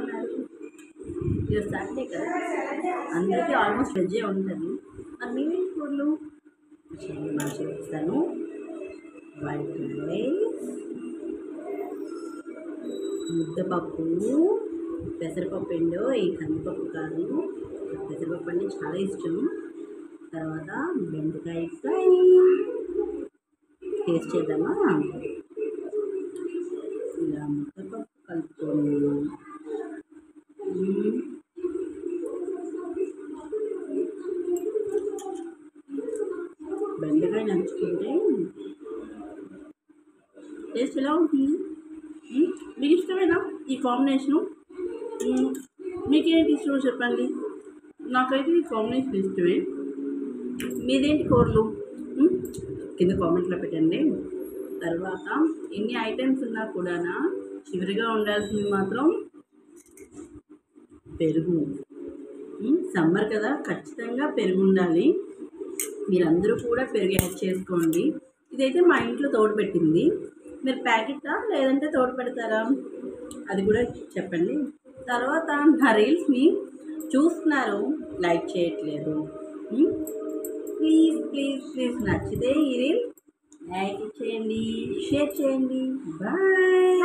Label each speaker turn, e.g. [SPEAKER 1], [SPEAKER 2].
[SPEAKER 1] ఉన్నారు? ఈరోజు సండే కదా, అందరికీ ఆల్మోస్ట్ వెజ్జే ఉంటుంది. మరి మీవేంటి కూరలు? మంచిగా ఇస్తాను. వైట్ రైస్, ముద్దపప్పు, పెసరపప్పు ఏంటో ఈ కందిపప్పు కాదు, పెసరపప్పు అంటే చాలా ఇష్టం. తర్వాత బెండకాయ ఫ్రై. టేస్ట్ చేద్దామా? ఇలా ముద్దపప్పు కలుపుకొని బెండకాయ నంచుకుంటే టేస్ట్ ఎలా ఉంటుంది? మీకు ఇష్టమేనా ఈ కాంబినేషను? మీకేంటి ఇష్టమో చెప్పండి. నాకైతే ఈ కాంబినేషన్ ఇష్టమే. మీదేంటి కూరలు? కింద కామెంట్లో పెట్టండి. తర్వాత ఎన్ని ఐటమ్స్ ఉన్నా కూడా చివరిగా ఉండాల్సింది మాత్రం పెరుగు. సమ్మర్ కదా, ఖచ్చితంగా పెరుగు ఉండాలి. మీరందరూ కూడా పెరుగు యాడ్ చేసుకోండి. ఇదైతే మా ఇంట్లో తోడుపెట్టింది. మీరు ప్యాకెటా లేదంటే తోడు పెడతారా? అది కూడా చెప్పండి. తర్వాత నా రీల్స్ని చూస్తున్నారు, లైక్ చేయట్లేదు. ప్లీజ్ ప్లీజ్ ప్లీజ్ నచ్చితే ఈ రీల్ లైక్ చేయండి, షేర్ చేయండి. బాయ్.